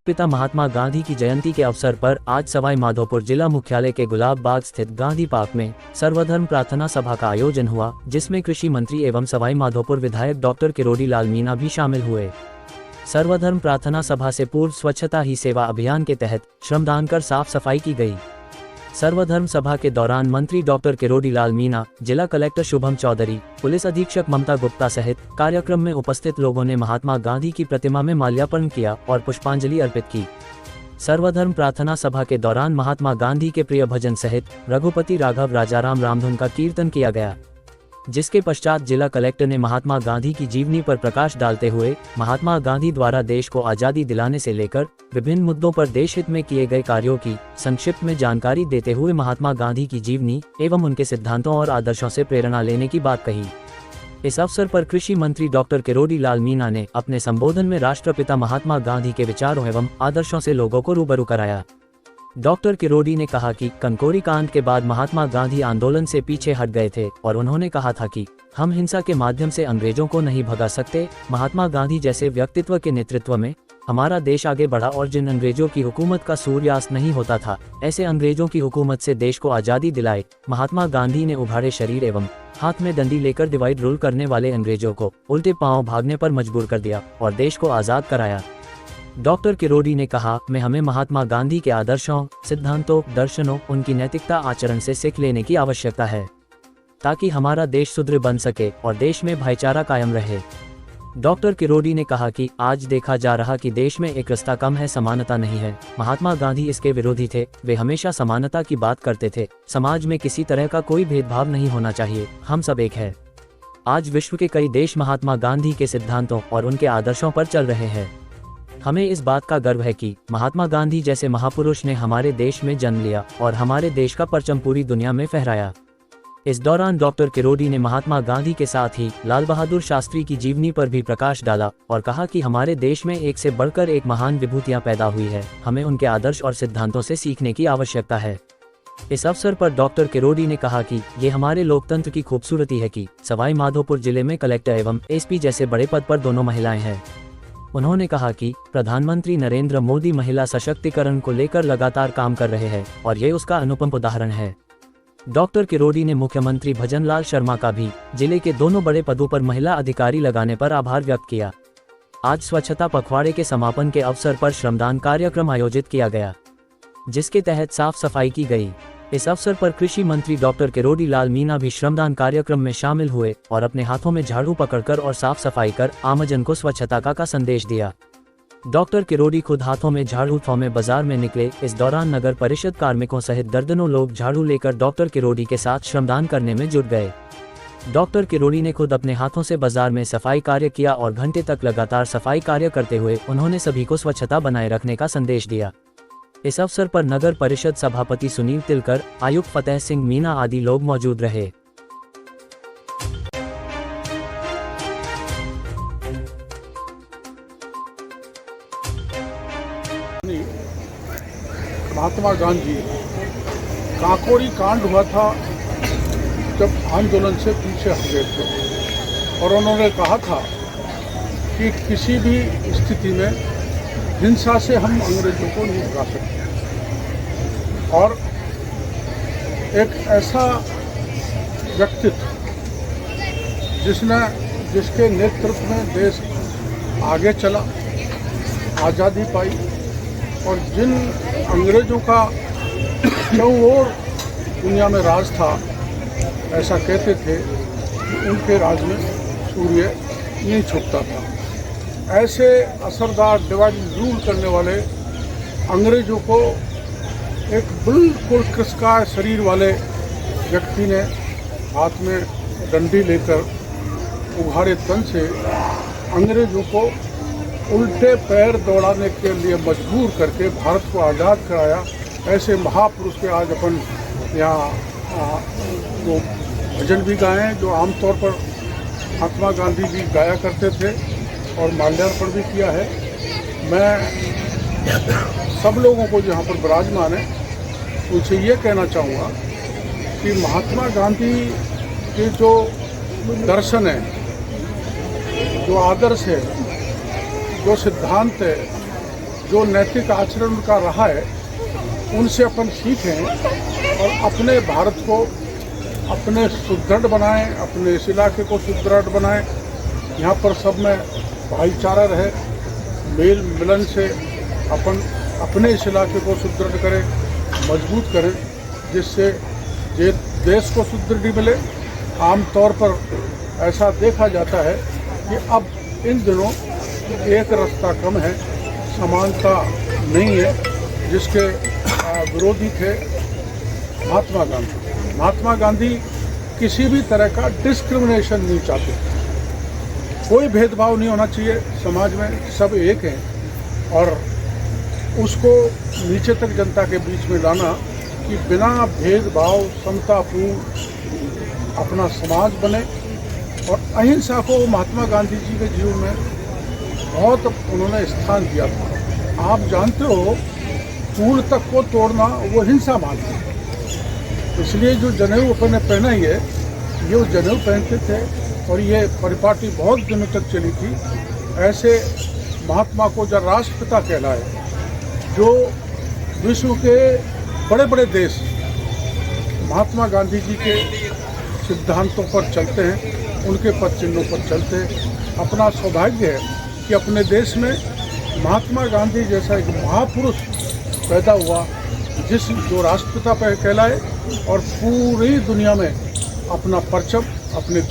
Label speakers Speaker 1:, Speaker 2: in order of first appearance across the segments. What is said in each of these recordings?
Speaker 1: पिता महात्मा गांधी की जयंती के अवसर पर आज सवाई माधोपुर जिला मुख्यालय के गुलाब बाग स्थित गांधी पार्क में सर्वधर्म प्रार्थना सभा का आयोजन हुआ, जिसमें कृषि मंत्री एवं सवाई माधोपुर विधायक डॉक्टर किरोड़ी लाल मीणा भी शामिल हुए। सर्वधर्म प्रार्थना सभा से पूर्व स्वच्छता ही सेवा अभियान के तहत श्रमदान कर साफ सफाई की गई। सर्वधर्म सभा के दौरान मंत्री डॉक्टर किरोड़ी लाल मीणा, जिला कलेक्टर शुभम चौधरी, पुलिस अधीक्षक ममता गुप्ता सहित कार्यक्रम में उपस्थित लोगों ने महात्मा गांधी की प्रतिमा में माल्यार्पण किया और पुष्पांजलि अर्पित की। सर्वधर्म प्रार्थना सभा के दौरान महात्मा गांधी के प्रिय भजन सहित रघुपति राघव राजाराम रामधुन का कीर्तन किया गया, जिसके पश्चात जिला कलेक्टर ने महात्मा गांधी की जीवनी पर प्रकाश डालते हुए महात्मा गांधी द्वारा देश को आज़ादी दिलाने से लेकर विभिन्न मुद्दों पर देश हित में किए गए कार्यों की संक्षिप्त में जानकारी देते हुए महात्मा गांधी की जीवनी एवं उनके सिद्धांतों और आदर्शों से प्रेरणा लेने की बात कही। इस अवसर पर कृषि मंत्री डॉक्टर किरोड़ी लाल मीणा ने अपने संबोधन में राष्ट्रपिता महात्मा गांधी के विचारों एवं आदर्शों से लोगों को रूबरू कराया। डॉक्टर किरोड़ी ने कहा कि कंकोरी कांड के बाद महात्मा गांधी आंदोलन से पीछे हट गए थे और उन्होंने कहा था कि हम हिंसा के माध्यम से अंग्रेजों को नहीं भगा सकते। महात्मा गांधी जैसे व्यक्तित्व के नेतृत्व में हमारा देश आगे बढ़ा और जिन अंग्रेजों की हुकूमत का सूर्यास्त नहीं होता था, ऐसे अंग्रेजों की हुकूमत से देश को आज़ादी दिलाई। महात्मा गांधी ने उभारे शरीर एवं हाथ में डंडी लेकर डिवाइड रूल करने वाले अंग्रेजों को उल्टे पांव भागने पर मजबूर कर दिया और देश को आज़ाद कराया। डॉक्टर किरोड़ी ने कहा, मैं हमें महात्मा गांधी के आदर्शों, सिद्धांतों, दर्शनों, उनकी नैतिकता आचरण से सीख लेने की आवश्यकता है, ताकि हमारा देश सुदृढ़ बन सके और देश में भाईचारा कायम रहे। डॉक्टर किरोड़ी ने कहा कि आज देखा जा रहा कि देश में एक रास्ता कम है, समानता नहीं है। महात्मा गांधी इसके विरोधी थे। वे हमेशा समानता की बात करते थे। समाज में किसी तरह का कोई भेदभाव नहीं होना चाहिए, हम सब एक है। आज विश्व के कई देश महात्मा गांधी के सिद्धांतों और उनके आदर्शों पर चल रहे हैं। हमें इस बात का गर्व है कि महात्मा गांधी जैसे महापुरुष ने हमारे देश में जन्म लिया और हमारे देश का परचम पूरी दुनिया में फहराया। इस दौरान डॉक्टर किरोड़ी ने महात्मा गांधी के साथ ही लाल बहादुर शास्त्री की जीवनी पर भी प्रकाश डाला और कहा कि हमारे देश में एक से बढ़कर एक महान विभूतियां पैदा हुई है, हमें उनके आदर्श और सिद्धांतों से सीखने की आवश्यकता है। इस अवसर पर डॉक्टर किरोड़ी ने कहा कि ये हमारे लोकतंत्र की खूबसूरती है कि सवाई माधोपुर जिले में कलेक्टर एवं एसपी जैसे बड़े पद पर दोनों महिलाएं हैं। उन्होंने कहा कि प्रधानमंत्री नरेंद्र मोदी महिला सशक्तिकरण को लेकर लगातार काम कर रहे हैं और ये उसका अनुपम उदाहरण है। डॉक्टर किरोड़ी ने मुख्यमंत्री भजनलाल शर्मा का भी जिले के दोनों बड़े पदों पर महिला अधिकारी लगाने पर आभार व्यक्त किया। आज स्वच्छता पखवाड़े के समापन के अवसर पर श्रमदान कार्यक्रम आयोजित किया गया, जिसके तहत साफ सफाई की गई। इस अवसर पर कृषि मंत्री डॉक्टर किरोड़ी लाल मीणा भी श्रमदान कार्यक्रम में शामिल हुए और अपने हाथों में झाड़ू पकड़कर और साफ सफाई कर आमजन को स्वच्छता का संदेश दिया। डॉक्टर किरोड़ी खुद हाथों में झाड़ू थौमे बाजार में निकले। इस दौरान नगर परिषद कार्मिकों सहित दर्जनों लोग झाड़ू लेकर डॉक्टर किरोड़ी के साथ श्रमदान करने में जुट गए। डॉक्टर किरोड़ी ने खुद अपने हाथों से बाजार में सफाई कार्य किया और घंटे तक लगातार सफाई कार्य करते हुए उन्होंने सभी को स्वच्छता बनाए रखने का संदेश दिया। इस अवसर पर नगर परिषद सभापति सुनील तिलकर, आयुक्त फतेह सिंह मीणा आदि लोग मौजूद रहे।
Speaker 2: महात्मा गांधी काकोरी कांड हुआ था जब आंदोलन से पीछे हट गए थे और उन्होंने कहा था कि किसी भी स्थिति में हिंसा से हम अंग्रेजों को नहीं भगा सकते और एक ऐसा व्यक्तित्व जिसके नेतृत्व में देश आगे चला, आज़ादी पाई और जिन अंग्रेजों का चारों ओर दुनिया में राज था, ऐसा कहते थे कि उनके राज में सूर्य नहीं छुपता था। ऐसे असरदार डिवाइड रूल करने वाले अंग्रेजों को एक बिल्कुल कृशकाय शरीर वाले व्यक्ति ने हाथ में डंडी लेकर उघाड़े तन से अंग्रेजों को उल्टे पैर दौड़ाने के लिए मजबूर करके भारत को आज़ाद कराया। ऐसे महापुरुष के आज अपन यहाँ वो भजन भी गाए जो आमतौर पर महात्मा गांधी जी गाया करते थे और माल्यार्पण भी किया है। मैं सब लोगों को जहाँ पर विराजमान है उनसे ये कहना चाहूँगा कि महात्मा गांधी के जो दर्शन है, जो आदर्श है, जो सिद्धांत है, जो नैतिक आचरण उनका रहा है उनसे अपन सीखें और अपने भारत को अपने सुदृढ़ बनाएं, अपने इस इलाके को सुदृढ़ बनाएं। यहाँ पर सब में भाईचारा रहे, मेल मिलन से अपन अपने इस इलाके को सुदृढ़ करें, मजबूत करें, जिससे ये देश को सुदृढ़ी मिले। आमतौर पर ऐसा देखा जाता है कि अब इन दिनों एक रास्ता कम है, समानता नहीं है, जिसके विरोधी थे महात्मा गांधी। महात्मा गांधी किसी भी तरह का डिस्क्रिमिनेशन नहीं चाहते, कोई भेदभाव नहीं होना चाहिए समाज में, सब एक हैं, और उसको नीचे तक जनता के बीच में लाना कि बिना भेदभाव समतापूर्ण अपना समाज बने। और अहिंसा को महात्मा गांधी जी के जीवन में बहुत उन्होंने स्थान दिया था। आप जानते हो, फूल तक को तोड़ना वो हिंसा मानते हैं। इसलिए जो जनेऊ अपने पहना ही है, ये वो जनेऊ पहनते थे और ये परिपाटी बहुत दिनों तक चली थी। ऐसे महात्मा को जो राष्ट्रपिता कहलाए, जो विश्व के बड़े बड़े देश महात्मा गांधी जी के सिद्धांतों पर चलते हैं, उनके पद चिन्हों पर चलते हैं। अपना सौभाग्य है कि अपने देश में महात्मा गांधी जैसा एक महापुरुष पैदा हुआ, जो राष्ट्रपिता पर कहलाए और पूरी दुनिया में अपना परचम अपने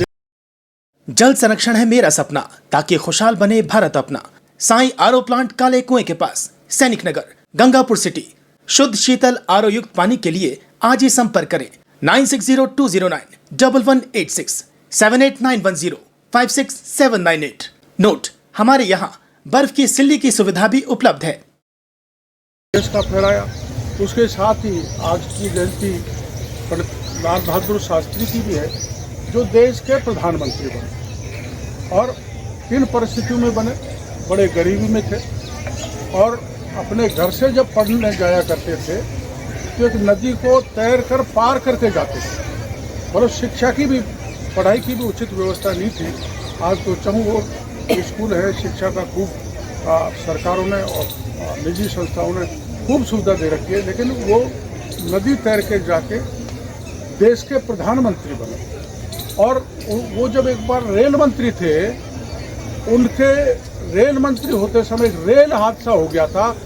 Speaker 3: जल संरक्षण है मेरा सपना, ताकि खुशहाल बने भारत अपना। साई आरओ प्लांट काले कुएं के पास, सैनिक नगर, गंगापुर सिटी। शुद्ध शीतल आरओ युक्त पानी के लिए आज ही संपर्क करें 9602091186 7891056798। नोट, हमारे यहाँ बर्फ की सिल्ली की सुविधा भी उपलब्ध है।
Speaker 2: देश का फहराया। उसके साथ ही आज की जयंती लाल बहादुर शास्त्री की भी है, जो देश के प्रधानमंत्री बने और इन परिस्थितियों में बने, बड़े गरीबी में थे और अपने घर से जब पढ़ने जाया करते थे तो एक नदी को तैर कर पार करके जाते थे। मतलब शिक्षा की भी, पढ़ाई की भी उचित व्यवस्था नहीं थी। आज तो चहुओर स्कूल है, शिक्षा का खूब सरकारों ने और निजी संस्थाओं ने खूब सुविधा दे रखी है, लेकिन वो नदी तैर के जाके देश के प्रधानमंत्री बने। और वो जब एक बार रेल मंत्री थे, उनके रेल मंत्री होते समय एक रेल हादसा हो गया था,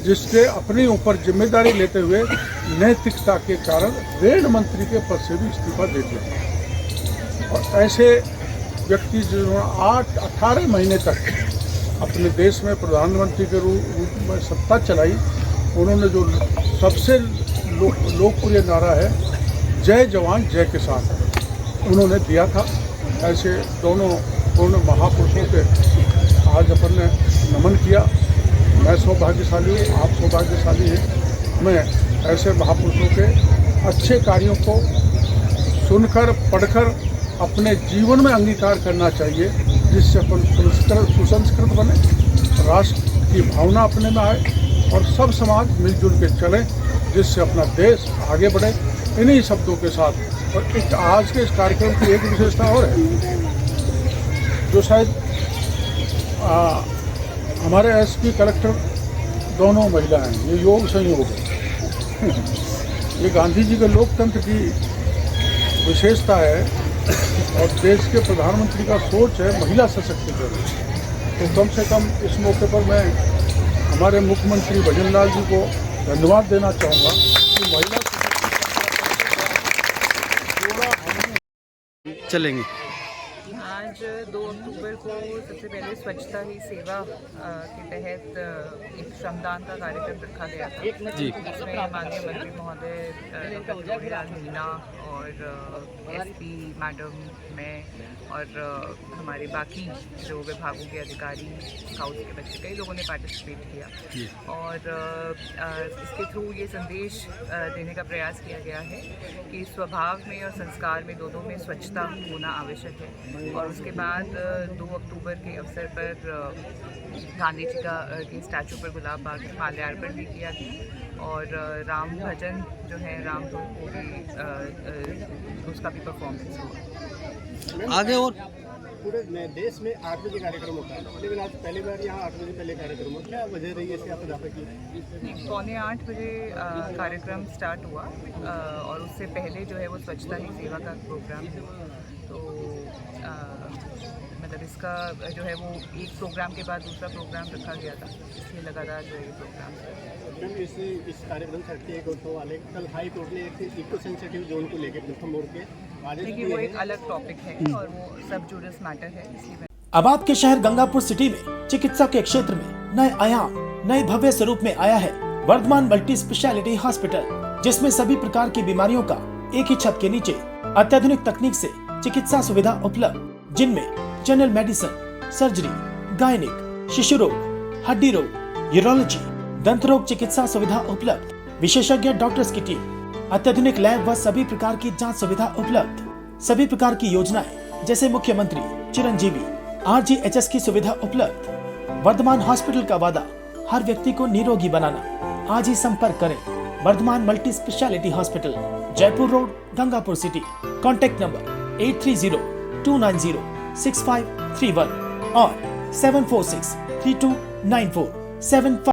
Speaker 2: जिसके अपने ऊपर जिम्मेदारी लेते हुए नैतिकता के कारण रेल मंत्री के पद से भी इस्तीफा दे दिया। और ऐसे व्यक्ति जिन्होंने 18 महीने तक अपने देश में प्रधानमंत्री के रूप में सत्ता चलाई, उन्होंने जो सबसे लोकप्रिय नारा है जय जवान जय किसान, उन्होंने दिया था। ऐसे दोनों महापुरुषों के आज अपन ने नमन किया। मैं सौभाग्यशाली हूँ, आप सौभाग्यशाली हैं। मैं ऐसे महापुरुषों के अच्छे कार्यों को सुनकर, पढ़कर अपने जीवन में अंगीकार करना चाहिए, जिससे अपन सुसंस्कृत बने, राष्ट्र की भावना अपने में आए और सब समाज मिलजुल के चले, जिससे अपना देश आगे बढ़े। इन्हीं शब्दों के साथ, और एक आज के इस कार्यक्रम की एक विशेषता और है, जो शायद हमारे एसपी कलेक्टर दोनों महिला हैं। ये योग संयोग है। ये गांधी जी के लोकतंत्र की विशेषता है और देश के प्रधानमंत्री का सोच है महिला सशक्तिकरण। तो कम से कम इस मौके पर मैं हमारे मुख्यमंत्री भजन लाल जी को धन्यवाद देना चाहूँगा कि महिला
Speaker 4: चलेंगे।
Speaker 5: आज 2 अक्टूबर को सबसे पहले स्वच्छता ही सेवा के तहत एक श्रमदान का कार्यक्रम रखा गया था, जिसमें माननीय मंत्री महोदय डॉक्टर किरोड़ीलाल मीणा और एसपी मैडम, मैं और हमारे बाकी जो विभागों के अधिकारी, स्काउट्स के बच्चे, कई लोगों ने पार्टिसिपेट किया। और इसके थ्रू ये संदेश देने का प्रयास किया गया है कि स्वभाव में और संस्कार में, दोनों में स्वच्छता होना आवश्यक है। और उसके बाद 2 अक्टूबर के अवसर पर गांधी जी के स्टैचू पर गुलाब बाग में माल्यार्पण भी किया गया और राम भजन जो है, राम धुन को भी उसका भी परफॉर्मेंस हुआ।
Speaker 4: आगे और पूरे देश में 8 बजे कार्यक्रम होता है, लेकिन आज पहली बार यहाँ 8 बजे पहले कार्यक्रम हो, क्या वजह रही है इसकी, आप बता पाइए?
Speaker 5: 7:45 बजे कार्यक्रम स्टार्ट हुआ और उससे पहले जो है वो स्वच्छता ही सेवा का प्रोग्राम है। तो मतलब इसका जो है वो एक प्रोग्राम के बाद दूसरा प्रोग्राम रखा गया था, इसलिए लगातार जो है ये प्रोग्राम
Speaker 4: मैम इस कार्यक्रम से एक वाले कल हाई कोर्ट ने एक इको सेंसिटिव जोन को लेकर प्रथम मोड़ के आदेश
Speaker 5: देखिए वो एक अलग टॉपिक है और वो सब जुडिस मैटर है, इसलिए
Speaker 3: अब आपके शहर गंगापुर सिटी में चिकित्सा के क्षेत्र में नए आयाम, नए भव्य स्वरूप में आया है वर्धमान मल्टी स्पेशलिटी हॉस्पिटल, जिसमें सभी प्रकार की बीमारियों का एक ही छत के नीचे अत्याधुनिक तकनीक से चिकित्सा सुविधा उपलब्ध, जिनमें जनरल मेडिसिन, सर्जरी, गायनिक, शिशु रोग, हड्डी रोग, यूरोलॉजी, दंत रोग चिकित्सा सुविधा उपलब्ध, विशेषज्ञ डॉक्टर्स की टीम, अत्याधुनिक लैब व सभी प्रकार की जांच सुविधा उपलब्ध, सभी प्रकार की योजनाएं जैसे मुख्यमंत्री चिरंजीवी RGHS की सुविधा उपलब्ध। वर्धमान हॉस्पिटल का वादा हर व्यक्ति को निरोगी बनाना। आज ही संपर्क करें Vardhman multi speciality hospital, Jaipur road, Gangapur city. Contact number 8302906531 और 746329475।